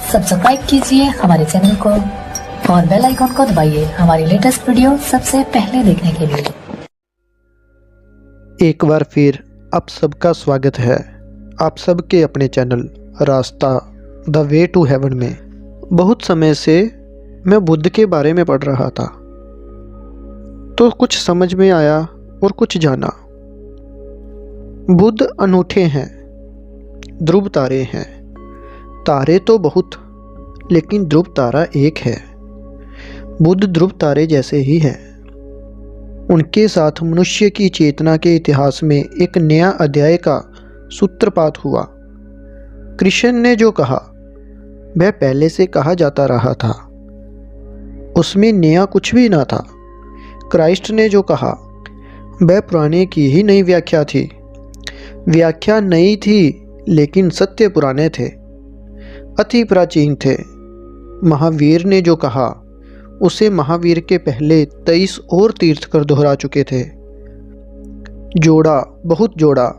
Subscribe कीजिए हमारे channel को और बेल आइकन को दबाइए हमारी लेटेस्ट वीडियो सबसे पहले देखने के लिए। एक बार फिर आप सबका स्वागत है आप सबके अपने चैनल रास्ता द वे टू हेवन में। बहुत समय से मैं बुद्ध के बारे में पढ़ रहा था तो कुछ समझ में आया और कुछ जाना। बुद्ध अनूठे हैं, ध्रुव तारे हैं। तारे तो बहुत, लेकिन ध्रुव तारा एक है। बुद्ध ध्रुव तारे जैसे ही हैं। उनके साथ मनुष्य की चेतना के इतिहास में एक नया अध्याय का सूत्रपात हुआ। कृष्ण ने जो कहा वह पहले से कहा जाता रहा था, उसमें नया कुछ भी ना था। क्राइस्ट ने जो कहा वह पुराने की ही नई व्याख्या थी। व्याख्या नई थी लेकिन सत्य पुराने थे, अति प्राचीन थे। महावीर ने जो कहा उसे महावीर के पहले 23 और तीर्थकर दोहरा चुके थे। जोड़ा, बहुत जोड़ा,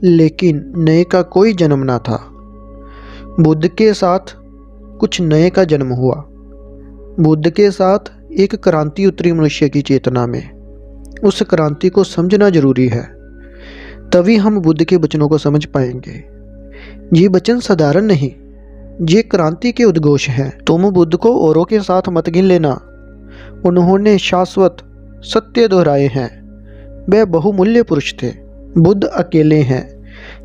लेकिन नए का कोई जन्म ना था। बुद्ध के साथ कुछ नए का जन्म हुआ। बुद्ध के साथ एक क्रांति उतरी मनुष्य की चेतना में। उस क्रांति को समझना जरूरी है, तभी हम बुद्ध के वचनों को समझ पाएंगे। ये वचन साधारण नहीं, ये क्रांति के उद्घोष हैं। तुम बुद्ध को औरों के साथ मत गिन लेना। उन्होंने शाश्वत सत्य दोहराए हैं। वह बहुमूल्य पुरुष थे। बुद्ध अकेले हैं,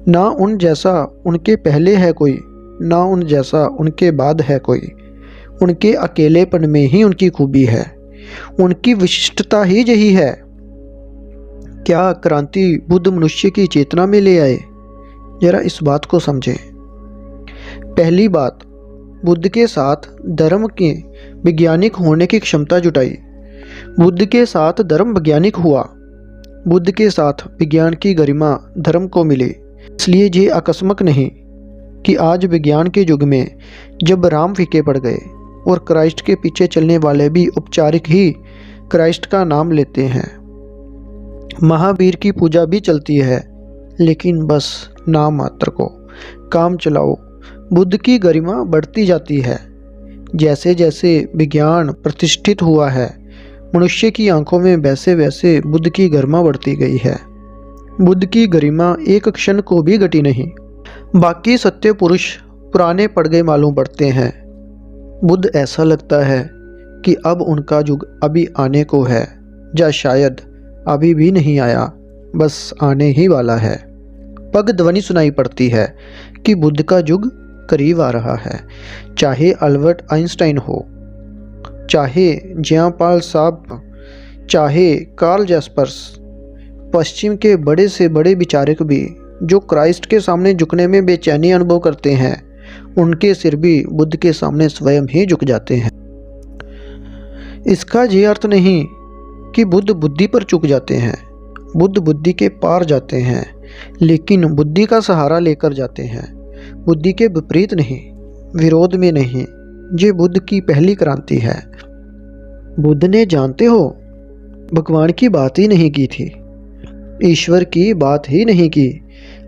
ना उन जैसा उनके पहले है कोई, ना उन जैसा उनके बाद है कोई। उनके अकेलेपन में ही उनकी खूबी है, उनकी विशिष्टता ही यही है। क्या क्रांति बुद्ध मनुष्य की चेतना में ले आए? जरा इस बात को समझें। पहली बात, बुद्ध के साथ धर्म के वैज्ञानिक होने की क्षमता जुटाई। बुद्ध के साथ धर्म वैज्ञानिक हुआ। बुद्ध के साथ विज्ञान की गरिमा धर्म को मिली। इसलिए ये आकस्मिक नहीं कि आज विज्ञान के युग में जब राम फीके पड़ गए और क्राइस्ट के पीछे चलने वाले भी औपचारिक ही क्राइस्ट का नाम लेते हैं। महावीर की पूजा भी चलती है, लेकिन बस नाम मात्र को। काम चलाओ। बुद्ध की गरिमा बढ़ती जाती है। जैसे जैसे विज्ञान प्रतिष्ठित हुआ है मनुष्य की आंखों में, वैसे वैसे बुद्ध की गरिमा बढ़ती गई है। बुद्ध की गरिमा एक क्षण को भी घटी नहीं। बाकी सत्य पुरुष पुराने पड़ गए मालूम पड़ते हैं। बुद्ध ऐसा लगता है कि अब उनका युग अभी आने को है, या शायद अभी भी नहीं आया, बस आने ही वाला है। पग ध्वनि सुनाई पड़ती है कि बुद्ध का युग करीब आ रहा है। चाहे अल्बर्ट आइंस्टाइन हो, चाहे ज्यापाल साहब, चाहे कार्ल जैस्पर्स, पश्चिम के बड़े से बड़े विचारक भी जो क्राइस्ट के सामने झुकने में बेचैनी अनुभव करते हैं, उनके सिर भी बुद्ध के सामने स्वयं ही झुक जाते हैं। इसका ये अर्थ नहीं कि बुद्ध बुद्धि पर झुक जाते हैं। बुद्ध बुद्धि के पार जाते हैं, लेकिन बुद्धि का सहारा लेकर जाते हैं। बुद्धि के विपरीत नहीं, विरोध में नहीं। ये बुद्ध की पहली क्रांति है। बुद्ध ने, जानते हो, भगवान की बात ही नहीं की थी, ईश्वर की बात ही नहीं की,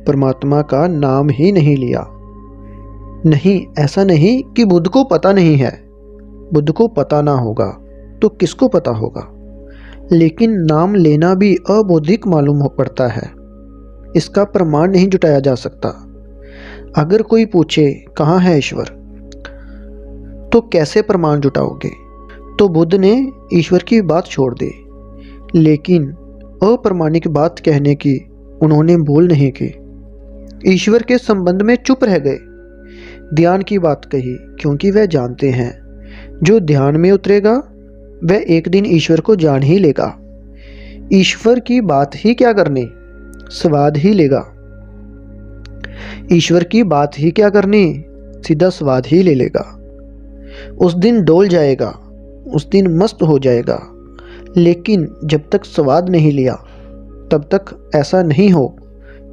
परमात्मा का नाम ही नहीं लिया। नहीं, ऐसा नहीं कि बुद्ध को पता नहीं है। बुद्ध को पता ना होगा तो किसको पता होगा, लेकिन नाम लेना भी अबौद्धिक मालूम हो पड़ता है। इसका प्रमाण नहीं जुटाया जा सकता। अगर कोई पूछे कहाँ है ईश्वर, तो कैसे प्रमाण जुटाओगे? तो बुद्ध ने ईश्वर की बात छोड़ दी, लेकिन अप्रमाणिक बात कहने की उन्होंने भूल नहीं की। ईश्वर के संबंध में चुप रह गए। ध्यान की बात कही, क्योंकि वह जानते हैं जो ध्यान में उतरेगा वह एक दिन ईश्वर को जान ही लेगा। ईश्वर की बात ही क्या करनी, स्वाद ही लेगा। ईश्वर की बात ही क्या करनी, सीधा स्वाद ही ले लेगा। उस दिन डोल जाएगा, उस दिन मस्त हो जाएगा, लेकिन जब तक स्वाद नहीं लिया तब तक ऐसा नहीं हो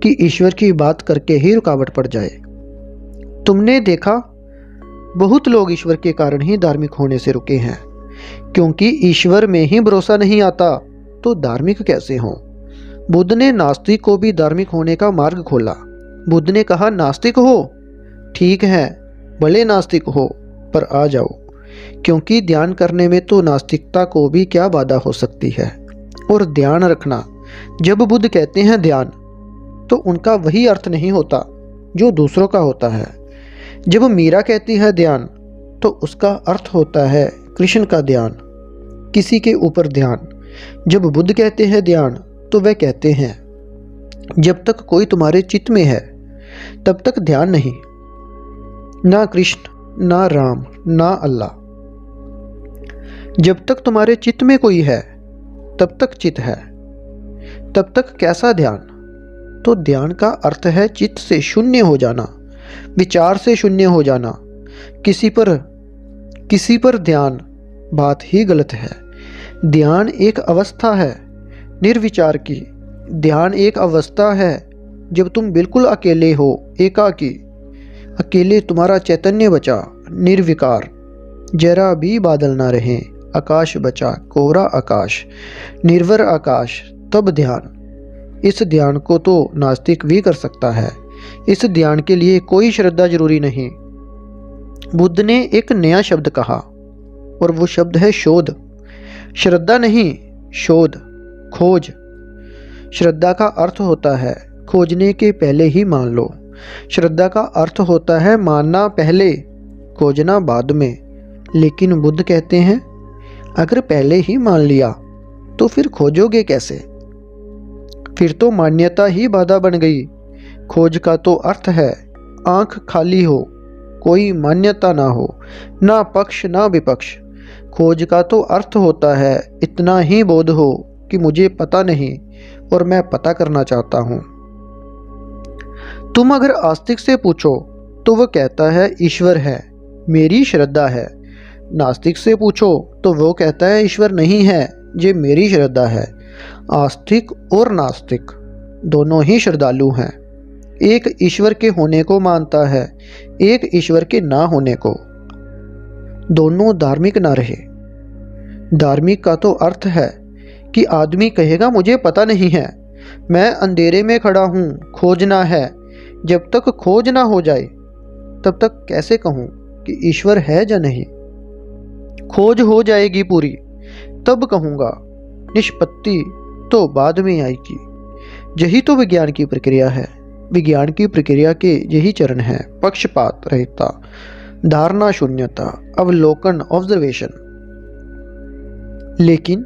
कि ईश्वर की बात करके ही रुकावट पड़ जाए। तुमने देखा, बहुत लोग ईश्वर के कारण ही धार्मिक होने से रुके हैं, क्योंकि ईश्वर में ही भरोसा नहीं आता तो धार्मिक कैसे हों। बुद्ध ने नास्तिक को भी धार्मिक होने का मार्ग खोला। बुद्ध ने कहा, नास्तिक हो, ठीक है, भले नास्तिक हो, पर आ जाओ, क्योंकि ध्यान करने में तो नास्तिकता को भी क्या बाधा हो सकती है। और ध्यान रखना, जब बुद्ध कहते हैं ध्यान, तो उनका वही अर्थ नहीं होता जो दूसरों का होता है। जब मीरा कहती है ध्यान, तो उसका अर्थ होता है कृष्ण का ध्यान, किसी के ऊपर ध्यान। जब बुद्ध कहते हैं ध्यान, तो वह कहते हैं जब तक कोई तुम्हारे चित्त में है तब तक ध्यान नहीं, ना कृष्ण, ना राम, ना अल्लाह। जब तक तुम्हारे चित्त में कोई है तब तक चित्त है, तब तक कैसा ध्यान? तो ध्यान का अर्थ है चित्त से शून्य हो जाना, विचार से शून्य हो जाना। किसी पर ध्यान बात ही गलत है। ध्यान एक अवस्था है निर्विचार की। ध्यान एक अवस्था है जब तुम बिल्कुल अकेले हो, एकाकी, अकेले तुम्हारा चैतन्य बचा, निर्विकार, जरा भी बादल ना रहे, आकाश बचा, कोहरा आकाश, निर्भर आकाश, तब ध्यान। इस ध्यान को तो नास्तिक भी कर सकता है। इस ध्यान के लिए कोई श्रद्धा जरूरी नहीं। बुद्ध ने एक नया शब्द कहा, और वो शब्द है शोध। श्रद्धा नहीं, शोध, खोज। श्रद्धा का अर्थ होता है खोजने के पहले ही मान लो। श्रद्धा का अर्थ होता है मानना पहले, खोजना बाद में। लेकिन बुद्ध कहते हैं अगर पहले ही मान लिया तो फिर खोजोगे कैसे? फिर तो मान्यता ही बाधा बन गई। खोज का तो अर्थ है आंख खाली हो, कोई मान्यता ना हो, ना पक्ष ना विपक्ष। खोज का तो अर्थ होता है इतना ही बोध हो कि मुझे पता नहीं और मैं पता करना चाहता हूँ। तुम अगर आस्तिक से पूछो तो वह कहता है ईश्वर है, मेरी श्रद्धा है। नास्तिक से पूछो तो वो कहता है ईश्वर नहीं है, ये मेरी श्रद्धा है। आस्तिक और नास्तिक दोनों ही श्रद्धालु हैं। एक ईश्वर के होने को मानता है, एक ईश्वर के ना होने को। दोनों धार्मिक ना रहे। धार्मिक का तो अर्थ है कि आदमी कहेगा मुझे पता नहीं है, मैं अंधेरे में खड़ा हूँ, खोजना है। जब तक खोज ना हो जाए तब तक कैसे कहूँ कि ईश्वर है या नहीं? खोज हो जाएगी पूरी तब कहूँगा, निष्पत्ति तो बाद में आएगी। यही तो विज्ञान की प्रक्रिया है। विज्ञान की प्रक्रिया के यही चरण हैं: पक्षपात रहितता, धारणा शून्यता, अवलोकन, ऑब्जर्वेशन। लेकिन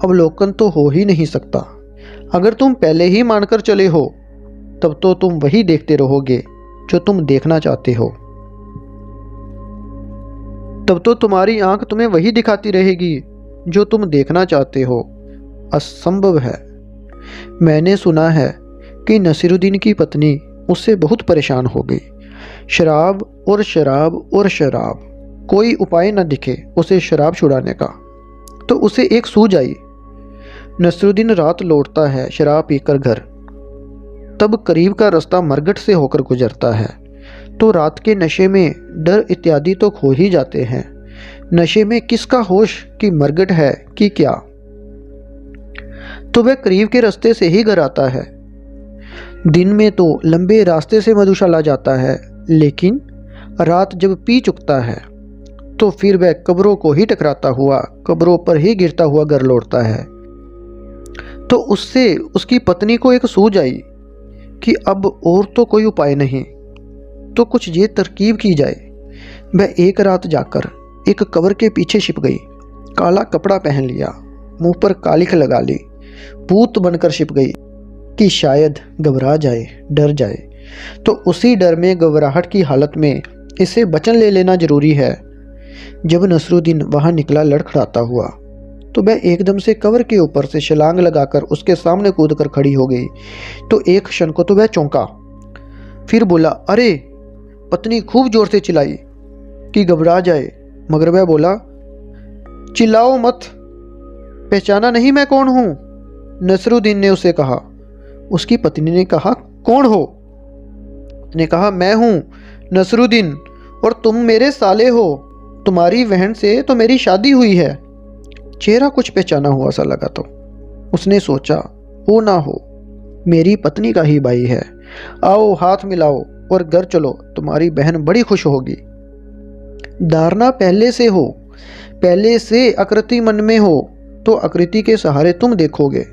अवलोकन तो हो ही नहीं सकता। अगर तुम पहले ही मानकर चले हो तब तो तुम वही देखते रहोगे जो तुम देखना चाहते हो। तब तो तुम्हारी आंख तुम्हें वही दिखाती रहेगी जो तुम देखना चाहते हो। असंभव है। मैंने सुना है कि नसीरुद्दीन की पत्नी उससे बहुत परेशान हो गई। शराब और शराब और शराब, कोई उपाय न दिखे उसे शराब छुड़ाने का। तो उसे एक सूझ आई। नसीरुद्दीन रात लौटता है शराब पीकर घर। तब करीब का रास्ता मरघट से होकर गुजरता है। तो रात के नशे में डर इत्यादि तो खो ही जाते हैं। नशे में किसका होश कि मरघट है कि क्या। तो वह करीब के रास्ते से ही घर आता है। दिन में तो लंबे रास्ते से मधुशाला जाता है, लेकिन रात जब पी चुकता है तो फिर वह कब्रों को ही टकराता हुआ, कब्रों पर ही गिरता हुआ घर लौटता है। तो उससे उसकी पत्नी को एक सूझ आई कि अब और तो कोई उपाय नहीं, तो कुछ ये तरकीब की जाए। वह एक रात जाकर एक कब्र के पीछे छिप गई, काला कपड़ा पहन लिया, मुंह पर कालिख लगा ली, भूत बनकर छिप गई कि शायद घबरा जाए, डर जाए। तो उसी डर में, घबराहट की हालत में इसे वचन ले लेना जरूरी है। जब नसरुद्दीन वहां निकला लड़खड़ाता हुआ, तो वह एकदम से कब्र के ऊपर से छलांग लगाकर उसके सामने कूदकर खड़ी हो गई। तो एक क्षण को तो वह चौंका, फिर बोला अरे। पत्नी खूब जोर से चिल्लाई कि घबरा जाए, मगर वह बोला चिल्लाओ मत, पहचाना नहीं मैं कौन हूं? नसरुद्दीन ने उसे कहा। उसकी पत्नी ने कहा कौन हो? ने कहा मैं हूं नसरुद्दीन, और तुम मेरे साले हो। तुम्हारी बहन से तो मेरी शादी हुई है। चेहरा कुछ पहचाना हुआ सा लगा। तो उसने सोचा हो ना हो मेरी पत्नी का ही भाई है। आओ हाथ मिलाओ और घर चलो, तुम्हारी बहन बड़ी खुश होगी। धारणा पहले से हो, पहले से आकृति मन में हो तो आकृति के सहारे तुम देखोगे।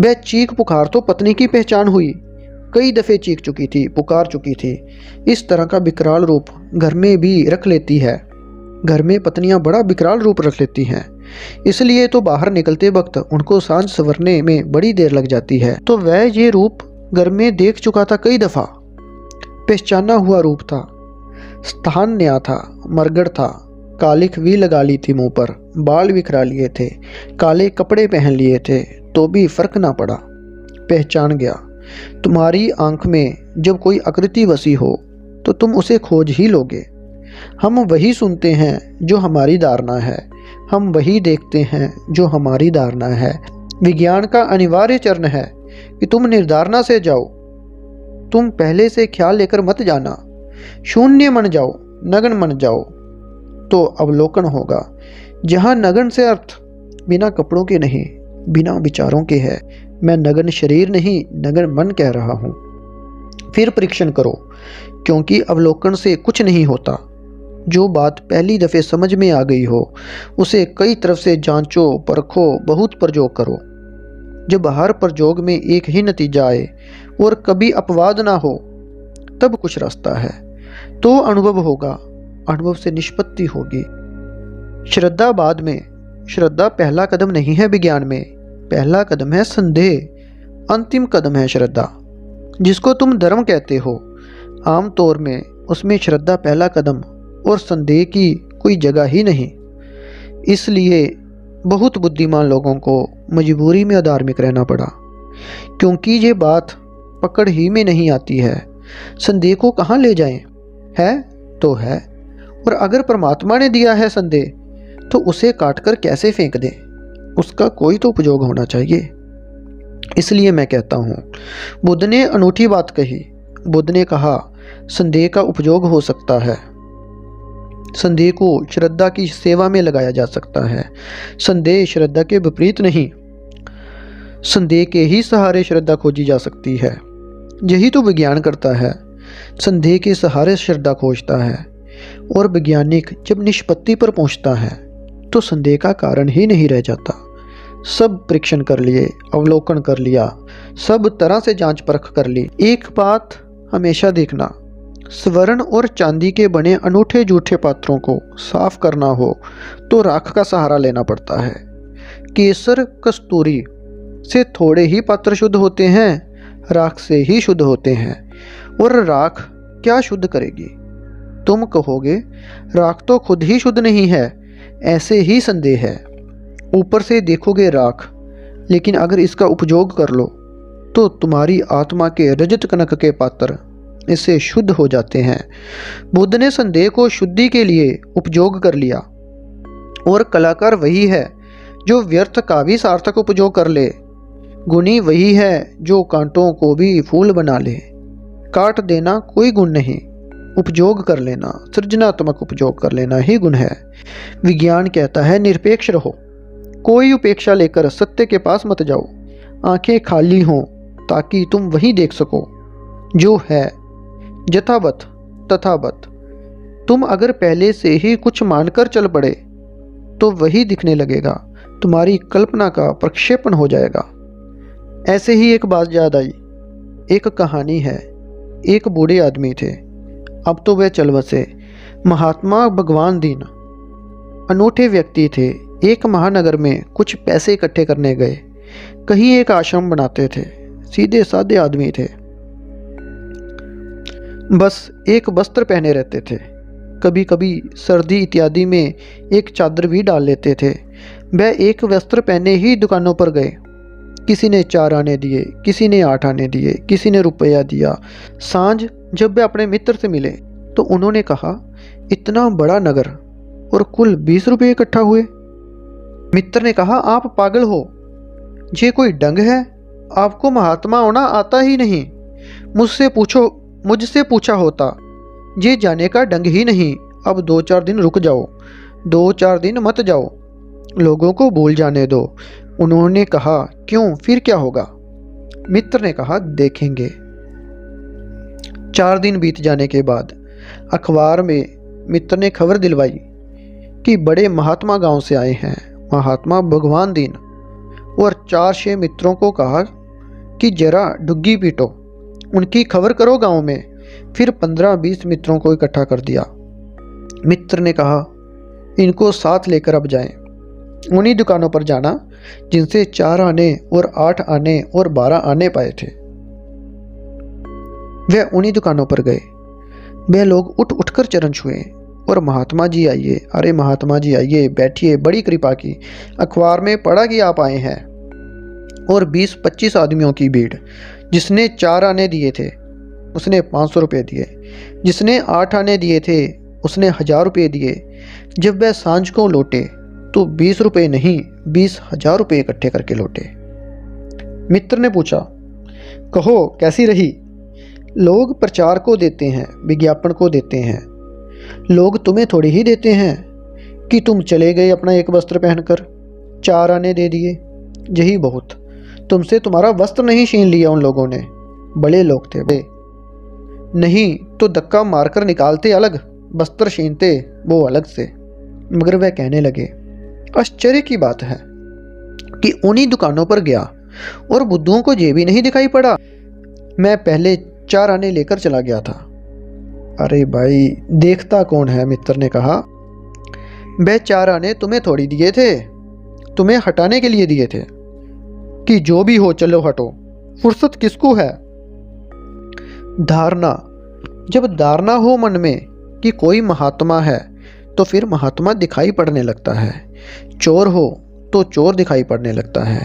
वह चीख पुकार तो पत्नी की पहचान हुई, कई दफ़े चीख चुकी थी, पुकार चुकी थी। इस तरह का विकराल रूप घर में भी रख लेती है। घर में पत्नियां बड़ा विकराल रूप रख लेती हैं, इसलिए तो बाहर निकलते वक्त उनको सांझ संवरने में बड़ी देर लग जाती है। तो वह ये रूप घर में देख चुका था कई दफ़ा। पहचाना हुआ रूप था, स्थान नया था, मरगड़ था, कालिख भी लगा ली थी मुंह पर, बाल बिखरा लिए थे, काले कपड़े पहन लिए थे, तो भी फर्क ना पड़ा। पहचान गया। तुम्हारी आंख में जब कोई आकृति बसी हो तो तुम उसे खोज ही लोगे। हम वही सुनते हैं जो हमारी धारणा है, हम वही देखते हैं जो हमारी धारणा है। विज्ञान का अनिवार्य चरण है कि तुम निर्धारणा से जाओ। तुम पहले से ख्याल लेकर मत जाना, शून्य मन जाओ, नगन मन जाओ, तो अवलोकन होगा। जहाँ नगन से अर्थ बिना कपड़ों के नहीं, बिना विचारों के है। मैं नगन शरीर नहीं, नगन मन कह रहा हूँ। फिर परीक्षण करो, क्योंकि अवलोकन से कुछ नहीं होता। जो बात पहली दफ़े समझ में आ गई हो उसे कई तरफ से जांचो, परखो, बहुत प्रयोग करो। जब हर प्रयोग में एक ही नतीजा आए और कभी अपवाद ना हो तब कुछ रास्ता है, तो अनुभव होगा, अनुभव से निष्पत्ति होगी। श्रद्धा बाद में, श्रद्धा पहला कदम नहीं है विज्ञान में, पहला कदम है संदेह, अंतिम कदम है श्रद्धा। जिसको तुम धर्म कहते हो, आम तौर में उसमें श्रद्धा पहला कदम और संदेह की कोई जगह ही नहीं। इसलिए बहुत बुद्धिमान लोगों को मजबूरी में अधार्मिक रहना पड़ा, क्योंकि ये बात पकड़ ही में नहीं आती है। संदेह को कहाँ ले जाएं? है तो है, और अगर परमात्मा ने दिया है संदेह तो उसे काट कर कैसे फेंक दें? उसका कोई तो उपयोग होना चाहिए। इसलिए मैं कहता हूँ, बुद्ध ने अनूठी बात कही। बुद्ध ने कहा संदेह का उपयोग हो सकता है, संदेह को श्रद्धा की सेवा में लगाया जा सकता है। संदेह श्रद्धा के विपरीत नहीं, संदेह के ही सहारे श्रद्धा खोजी जा सकती है। यही तो विज्ञान करता है, संदेह के सहारे श्रद्धा खोजता है। और वैज्ञानिक जब निष्पत्ति पर पहुंचता है तो संदेह का कारण ही नहीं रह जाता। सब परीक्षण कर लिए, अवलोकन कर लिया, सब तरह से जांच परख कर ली। एक बात हमेशा देखना, स्वर्ण और चांदी के बने अनूठे जूठे पात्रों को साफ करना हो तो राख का सहारा लेना पड़ता है। केसर कस्तूरी से थोड़े ही पात्र शुद्ध होते हैं, राख से ही शुद्ध होते हैं। और राख क्या शुद्ध करेगी? तुम कहोगे राख तो खुद ही शुद्ध नहीं है। ऐसे ही संदेह है, ऊपर से देखोगे राख, लेकिन अगर इसका उपयोग कर लो तो तुम्हारी आत्मा के रजत कनक के पात्र इससे शुद्ध हो जाते हैं। बुद्ध ने संदेह को शुद्धि के लिए उपयोग कर लिया, और कलाकार वही है जो व्यर्थ का भी सार्थक उपयोग कर ले। गुणी वही है जो कांटों को भी फूल बना ले। काट देना कोई गुण नहीं, उपयोग कर लेना, सृजनात्मक उपयोग कर लेना ही गुण है। विज्ञान कहता है निरपेक्ष रहो, कोई उपेक्षा लेकर सत्य के पास मत जाओ। आंखें खाली हों ताकि तुम वही देख सको जो है, यथावत तथावत। तुम अगर पहले से ही कुछ मानकर चल पड़े तो वही दिखने लगेगा, तुम्हारी कल्पना का प्रक्षेपण हो जाएगा। ऐसे ही एक बात याद आई। एक कहानी है, एक बूढ़े आदमी थे, अब तो वे चल बसे। महात्मा भगवान दीन अनूठे व्यक्ति थे। एक महानगर में कुछ पैसे इकट्ठे करने गए, कहीं एक आश्रम बनाते थे। सीधे साधे आदमी थे, बस एक वस्त्र पहने रहते थे। कभी कभी सर्दी इत्यादि में एक चादर भी डाल लेते थे। वह एक वस्त्र पहने ही दुकानों पर गए। किसी ने 4 आने दिए, किसी ने 8 आने दिए, किसी ने रुपया दिया। सांझ जब वे अपने मित्र से मिले तो उन्होंने कहा, इतना बड़ा नगर और कुल 20 रुपये इकट्ठा हुए। मित्र ने कहा, आप पागल हो, ये कोई ढंग है? आपको महात्मा होना आता ही नहीं। मुझसे पूछा होता, ये जाने का ढंग ही नहीं। अब 2-4 दिन रुक जाओ, 2-4 दिन मत जाओ, लोगों को भूल जाने दो। उन्होंने कहा, क्यों, फिर क्या होगा? मित्र ने कहा, देखेंगे। 4 दिन बीत जाने के बाद अखबार में मित्र ने खबर दिलवाई कि बड़े महात्मा गांव से आए हैं, महात्मा भगवान दीन, और 4-6 मित्रों को कहा कि जरा डुग्गी पीटो, उनकी खबर करो गांव में। फिर 15-20 मित्रों को इकट्ठा कर दिया। मित्र ने कहा, इनको साथ लेकर अब जाएं, उन्हीं दुकानों पर जाना जिनसे 4 आने और 8 आने और 12 आने पाए थे। वे उन्हीं दुकानों पर गए। वे लोग उठ उठकर चरण छुए और महात्मा जी आइए, अरे महात्मा जी आइए, बैठिए, बड़ी कृपा की, अखबार में पढ़ा कि आप आए हैं। और 20-25 आदमियों की भीड़। जिसने 4 आने दिए थे उसने 500 रुपये दिए, जिसने 8 आने दिए थे उसने 1000 रुपये दिए। जब वह सांझ को लौटे तो 20 रुपये नहीं 20,000 रुपये इकट्ठे करके लौटे। मित्र ने पूछा, कहो कैसी रही? लोग प्रचार को देते हैं, विज्ञापन को देते हैं, लोग तुम्हें थोड़ी ही देते हैं कि तुम चले गए अपना एक वस्त्र पहनकर, 4 आने दे दिए, यही बहुत। तुमसे तुम्हारा वस्त्र नहीं छीन लिया उन लोगों ने, बड़े लोग थे वे, नहीं तो धक्का मारकर निकालते अलग, वस्त्र छीनते वो अलग से। मगर वह कहने लगे, आश्चर्य की बात है कि उन्हीं दुकानों पर गया और बुद्धुओं को ये भी नहीं दिखाई पड़ा। मैं पहले 4 आने लेकर चला गया था। अरे भाई देखता कौन है? मित्र ने कहा, वह 4 आने तुम्हें थोड़ी दिए थे, तुम्हें हटाने के लिए दिए थे कि जो भी हो चलो हटो, फुर्सत किसको है? धारणा, जब धारणा हो मन में कि कोई महात्मा है तो फिर महात्मा दिखाई पड़ने लगता है। चोर हो तो चोर दिखाई पड़ने लगता है।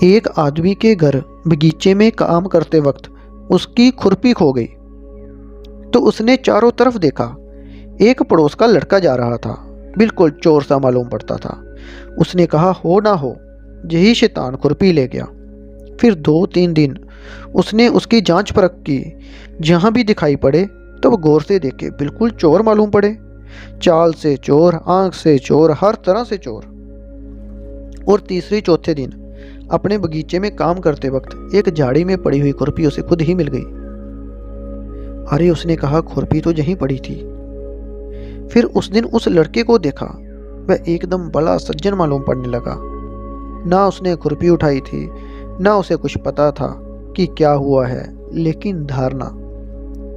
एक आदमी के घर बगीचे में काम करते वक्त उसकी खुरपी खो गई तो उसने चारों तरफ देखा। एक पड़ोस का लड़का जा रहा था, बिल्कुल चोर सा मालूम पड़ता था। उसने कहा, हो ना हो यही शैतान खुरपी ले गया। फिर 2-3 दिन उसने उसकी जांच परख की, जहां भी दिखाई पड़े तब गौर से देखे, बिल्कुल चोर मालूम पड़े। चाल से चोर, आंख से चोर, हर तरह से चोर। और 3-4 दिन अपने बगीचे में काम करते वक्त एक झाड़ी में पड़ी हुई खुरपी उसे खुद ही मिल गई। अरे उसने कहा, खुरपी तो यहीं पड़ी थी। फिर उस दिन उस लड़के को देखा, वह एकदम बड़ा सज्जन मालूम पड़ने लगा। ना उसने खुरपी उठाई थी, ना उसे कुछ पता था कि क्या हुआ है, लेकिन धारणा,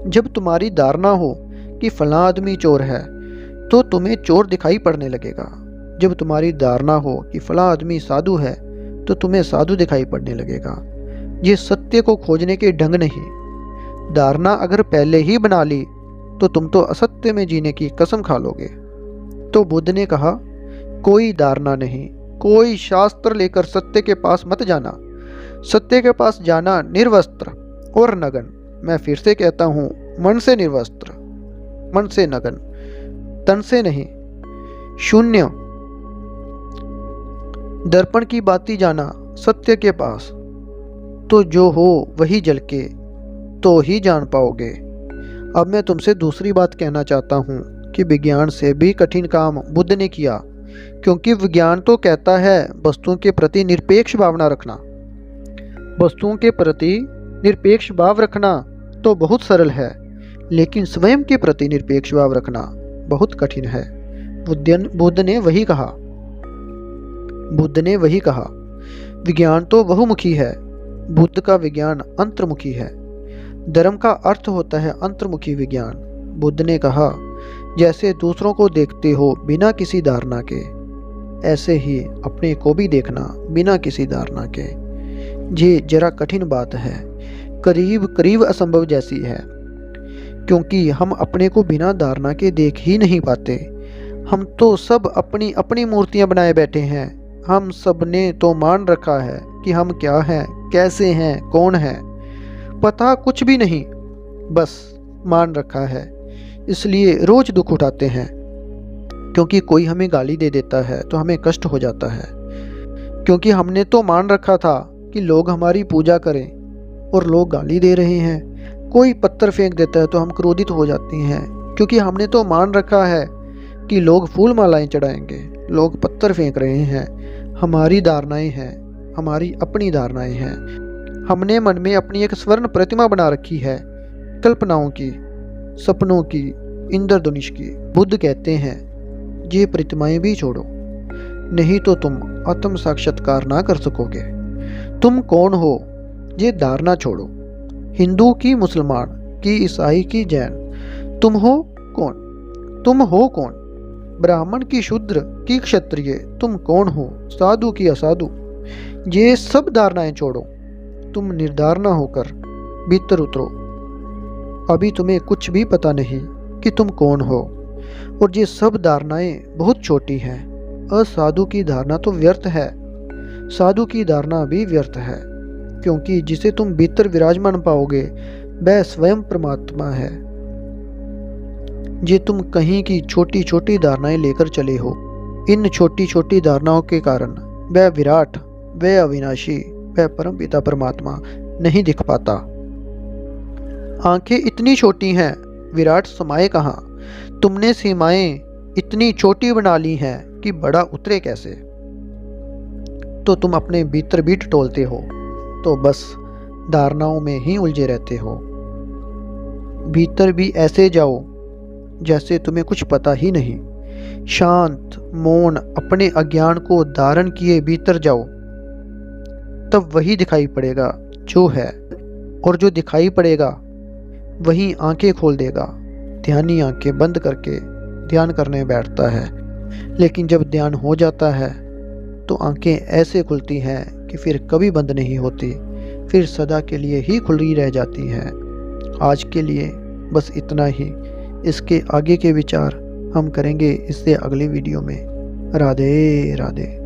जब तुम्हारी धारणा हो कि फलां आदमी चोर है तो तुम्हें चोर दिखाई पड़ने लगेगा। जब तुम्हारी धारणा हो कि फलां आदमी साधु है तो तुम्हें साधु दिखाई पड़ने लगेगा। ये सत्य को खोजने के ढंग नहीं। धारणा अगर पहले ही बना ली तो तुम तो असत्य में जीने की कसम खा लोगे। तो बुद्ध ने कहा, कोई धारणा नहीं, कोई शास्त्र लेकर सत्य के पास मत जाना। सत्य के पास जाना निर्वस्त्र और नगन। मैं फिर से कहता हूँ, मन से निर्वस्त्र, मन से नगन, तन से नहीं। शून्य दर्पण की बाती जाना सत्य के पास, तो जो हो वही जल के तो ही जान पाओगे। अब मैं तुमसे दूसरी बात कहना चाहता हूँ कि विज्ञान से भी कठिन काम बुद्ध ने किया, क्योंकि विज्ञान तो कहता है वस्तुओं के प्रति निरपेक्ष भावना रखना। वस्तुओं के प्रति निरपेक्ष भाव रखना तो बहुत सरल है, लेकिन स्वयं के प्रति निरपेक्ष भाव रखना बहुत कठिन है। बुद्ध ने वही कहा, विज्ञान तो बहुमुखी है, बुद्ध का विज्ञान अंतर्मुखी है। धर्म का अर्थ होता है अंतर्मुखी विज्ञान। बुद्ध ने कहा, जैसे दूसरों को देखते हो बिना किसी धारणा के, ऐसे ही अपने को भी देखना बिना किसी धारणा के। ये जरा कठिन बात है, करीब करीब असंभव जैसी है, क्योंकि हम अपने को बिना धारणा के देख ही नहीं पाते। हम तो सब अपनी अपनी मूर्तियां बनाए बैठे हैं। हम सब ने तो मान रखा है कि हम क्या हैं, कैसे हैं, कौन हैं, पता कुछ भी नहीं, बस मान रखा है। इसलिए रोज दुख उठाते हैं, क्योंकि कोई हमें गाली दे देता है तो हमें कष्ट हो जाता है, क्योंकि हमने तो मान रखा था कि लोग हमारी पूजा करें और लोग गाली दे रहे हैं। कोई पत्थर फेंक देता है तो हम क्रोधित हो जाते हैं, क्योंकि हमने तो मान रखा है कि लोग फूल मालाएं चढ़ाएंगे, लोग पत्थर फेंक रहे हैं। हमारी धारणाएं हैं, हमारी अपनी धारणाएं हैं। हमने मन में अपनी एक स्वर्ण प्रतिमा बना रखी है, कल्पनाओं की, सपनों की, इंद्रधनुष की। बुद्ध कहते हैं ये प्रतिमाएं भी छोड़ो, नहीं तो तुम आत्म साक्षात्कार ना कर सकोगे। तुम कौन हो ये धारणा छोड़ो, हिंदू की, मुसलमान की, ईसाई की, जैन। तुम हो कौन? तुम हो कौन? ब्राह्मण की, शूद्र की, क्षत्रिय, तुम कौन हो? साधु की, असाधु, ये सब धारणाएं छोड़ो। तुम निर्धारणा होकर भीतर उतरो। अभी तुम्हें कुछ भी पता नहीं कि तुम कौन हो, और ये सब धारणाएं बहुत छोटी हैं। असाधु की धारणा तो व्यर्थ है, साधु की धारणा भी व्यर्थ है, क्योंकि जिसे तुम भीतर विराजमान पाओगे वह स्वयं परमात्मा है। ये तुम कहीं की छोटी छोटी धारणाएं लेकर चले हो। इन छोटी छोटी धारणाओं के कारण वह विराट, वह अविनाशी, वह परमपिता परमात्मा नहीं दिख पाता। आंखें इतनी छोटी हैं, विराट समाये कहाँ? तुमने सीमाएं इतनी छोटी बना ली हैं कि बड़ा उतरे कैसे? तो तुम अपने भीतर भी टटोलते हो, तो बस धारणाओं में ही उलझे रहते हो। भीतर भी ऐसे जाओ जैसे तुम्हें कुछ पता ही नहीं। शांत, मौन, अपने अज्ञान को धारण किए भीतर जाओ, तब वही दिखाई पड़ेगा जो है, और जो दिखाई पड़ेगा वही आंखें खोल देगा। ध्यानी आंखें बंद करके ध्यान करने बैठता है, लेकिन जब ध्यान हो जाता है तो आंखें ऐसे खुलती हैं कि फिर कभी बंद नहीं होती, फिर सदा के लिए ही खुली रह जाती हैं। आज के लिए बस इतना ही। इसके आगे के विचार हम करेंगे इससे अगली वीडियो में। राधे राधे।